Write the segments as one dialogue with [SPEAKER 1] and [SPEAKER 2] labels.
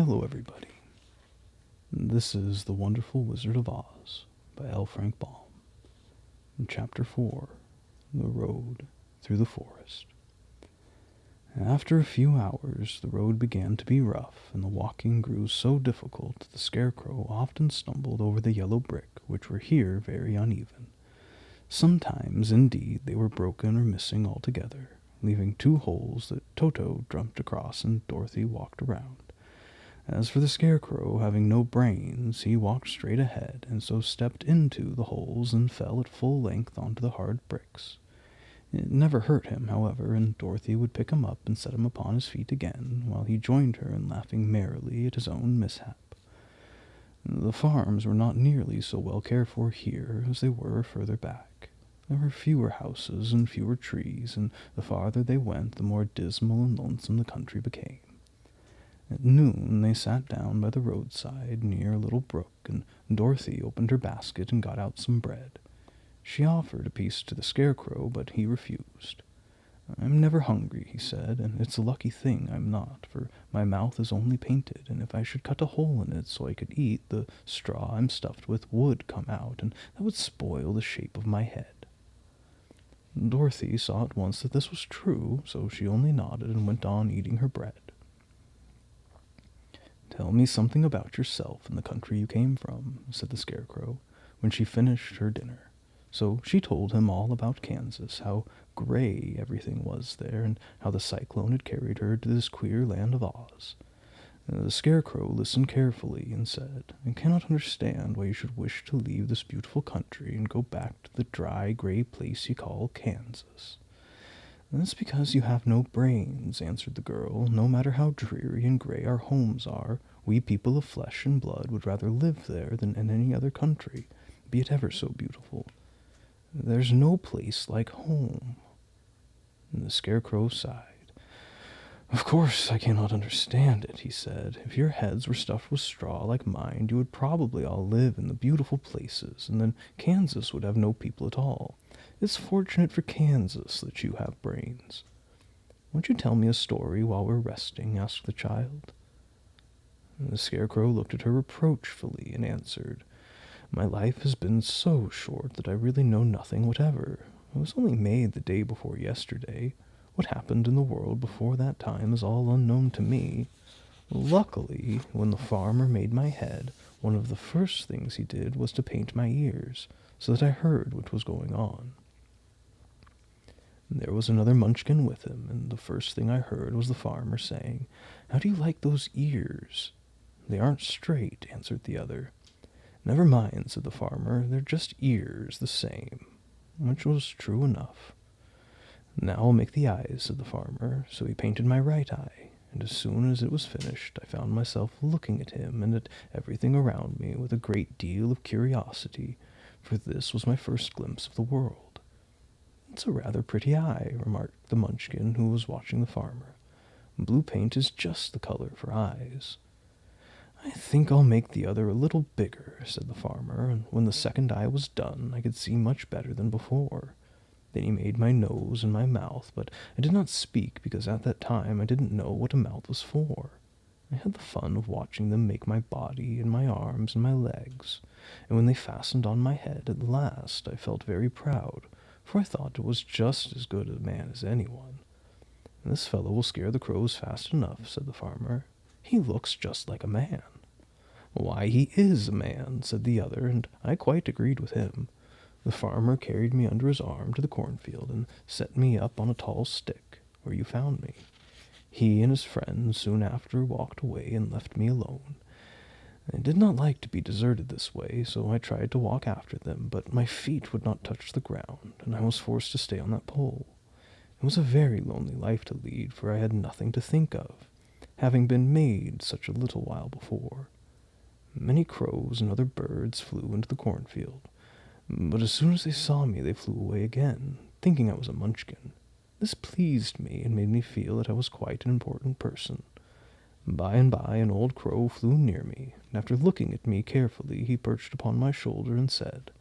[SPEAKER 1] Hello, everybody. This is The Wonderful Wizard of Oz by L. Frank Baum. Chapter 4, The Road Through the Forest. After a few hours, the road began to be rough, and the walking grew so difficult that the Scarecrow often stumbled over the yellow brick, which were here very uneven. Sometimes, indeed, they were broken or missing altogether, leaving two holes that Toto jumped across and Dorothy walked around. As for the Scarecrow, having no brains, he walked straight ahead, and so stepped into the holes and fell at full length onto the hard bricks. It never hurt him, however, and Dorothy would pick him up and set him upon his feet again, while he joined her in laughing merrily at his own mishap. The farms were not nearly so well cared for here as they were further back. There were fewer houses and fewer trees, and the farther they went, the more dismal and lonesome the country became. At noon they sat down by the roadside near a little brook, and Dorothy opened her basket and got out some bread. She offered a piece to the Scarecrow, but he refused. "I'm never hungry," he said, "and it's a lucky thing I'm not, for my mouth is only painted, and if I should cut a hole in it so I could eat, the straw I'm stuffed with would come out, and that would spoil the shape of my head." Dorothy saw at once that this was true, so she only nodded and went on eating her bread. "Tell me something about yourself and the country you came from," said the Scarecrow, when she finished her dinner. So she told him all about Kansas, how gray everything was there, and how the cyclone had carried her to this queer land of Oz. The Scarecrow listened carefully and said, "I cannot understand why you should wish to leave this beautiful country and go back to the dry, gray place you call Kansas." "That's because you have no brains," answered the girl. "No matter how dreary and gray our homes are, we people of flesh and blood would rather live there than in any other country, be it ever so beautiful. There's no place like home." And the Scarecrow sighed. "Of course I cannot understand it," he said. "If your heads were stuffed with straw like mine, you would probably all live in the beautiful places, and then Kansas would have no people at all. It's fortunate for Kansas that you have brains." "Won't you tell me a story while we're resting?" asked the child. The Scarecrow looked at her reproachfully and answered, "My life has been so short that I really know nothing whatever. I was only made the day before yesterday. What happened in the world before that time is all unknown to me. Luckily, when the farmer made my head, one of the first things he did was to paint my ears, so that I heard what was going on. There was another munchkin with him, and the first thing I heard was the farmer saying, 'How do you like those ears?' 'They aren't straight,' answered the other. 'Never mind,' said the farmer, 'they're just ears the same,' which was true enough. 'Now I'll make the eyes,' said the farmer, so he painted my right eye, and as soon as it was finished I found myself looking at him and at everything around me with a great deal of curiosity, for this was my first glimpse of the world. 'It's a rather pretty eye,' remarked the munchkin who was watching the farmer. 'Blue paint is just the color for eyes.' 'I think I'll make the other a little bigger,' said the farmer, and when the second eye was done I could see much better than before. Then he made my nose and my mouth, but I did not speak because at that time I didn't know what a mouth was for. I had the fun of watching them make my body and my arms and my legs, and when they fastened on my head at last I felt very proud, for I thought it was just as good a man as anyone. 'This fellow will scare the crows fast enough,' said the farmer. 'He looks just like a man.' 'Why, he is a man,' said the other, and I quite agreed with him. The farmer carried me under his arm to the cornfield and set me up on a tall stick, where you found me. He and his friends soon after walked away and left me alone. I did not like to be deserted this way, so I tried to walk after them, but my feet would not touch the ground, and I was forced to stay on that pole. It was a very lonely life to lead, for I had nothing to think of, having been made such a little while before. Many crows and other birds flew into the cornfield, but as soon as they saw me they flew away again, thinking I was a munchkin. This pleased me and made me feel that I was quite an important person. By and by an old crow flew near me, and after looking at me carefully he perched upon my shoulder and said,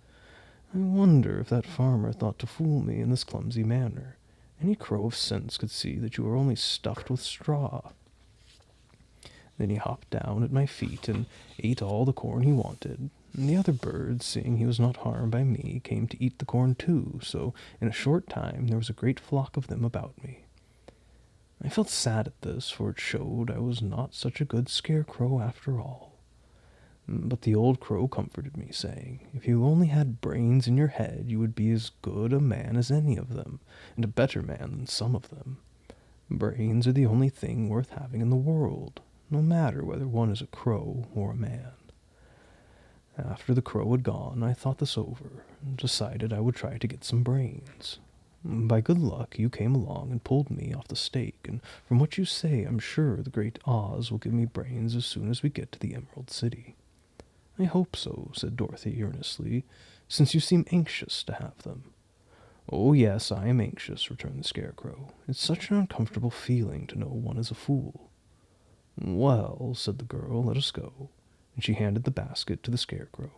[SPEAKER 1] 'I wonder if that farmer thought to fool me in this clumsy manner. Any crow of sense could see that you are only stuffed with straw.' Then he hopped down at my feet and ate all the corn he wanted. And the other birds, seeing he was not harmed by me, came to eat the corn too, so in a short time there was a great flock of them about me. I felt sad at this, for it showed I was not such a good scarecrow after all. But the old crow comforted me, saying, "If you only had brains in your head, you would be as good a man as any of them, and a better man than some of them. Brains are the only thing worth having in the world, no matter whether one is a crow or a man." After the crow had gone, I thought this over, and decided I would try to get some brains. By good luck, you came along and pulled me off the stake, and from what you say, I'm sure the great Oz will give me brains as soon as we get to the Emerald City. "I hope so," said Dorothy earnestly, "since you seem anxious to have them." "Oh, yes, I am anxious," returned the Scarecrow. "It's such an uncomfortable feeling to know one is a fool." "Well," said the girl, "let us go," and she handed the basket to the Scarecrow.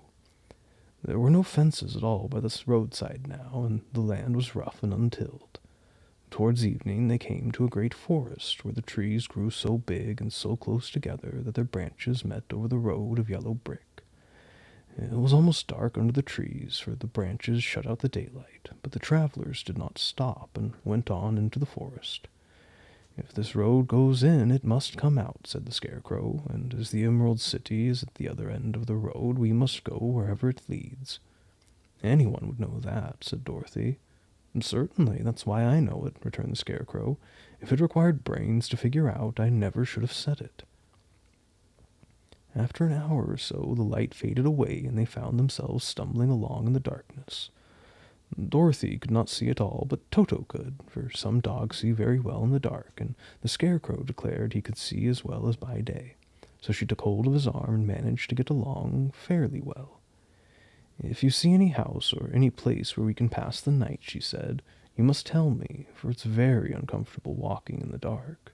[SPEAKER 1] There were no fences at all by the roadside now, and the land was rough and untilled. Towards evening they came to a great forest, where the trees grew so big and so close together that their branches met over the road of yellow brick. It was almost dark under the trees, for the branches shut out the daylight, but the travelers did not stop and went on into the forest. "If this road goes in, it must come out," said the Scarecrow, "and as the Emerald City is at the other end of the road, we must go wherever it leads." "Anyone would know that," said Dorothy. "Certainly, that's why I know it," returned the Scarecrow. "If it required brains to figure out, I never should have said it." After an hour or so, the light faded away, and they found themselves stumbling along in the darkness. Dorothy could not see at all, but Toto could, for some dogs see very well in the dark, and the Scarecrow declared he could see as well as by day. So she took hold of his arm and managed to get along fairly well. "If you see any house or any place where we can pass the night," she said, "you must tell me, for it's very uncomfortable walking in the dark."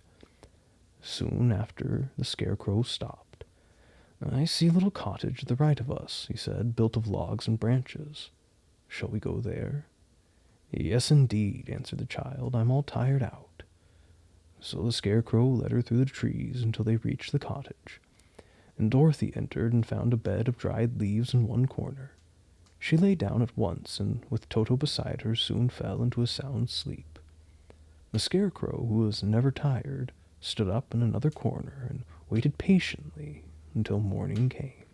[SPEAKER 1] Soon after, the Scarecrow stopped. "I see a little cottage at the right of us," he said, "built of logs and branches. Shall we go there?" "Yes, indeed," answered the child. "I'm all tired out." So the Scarecrow led her through the trees until they reached the cottage, and Dorothy entered and found a bed of dried leaves in one corner. She lay down at once, and with Toto beside her, soon fell into a sound sleep. The Scarecrow, who was never tired, stood up in another corner and waited patiently until morning came.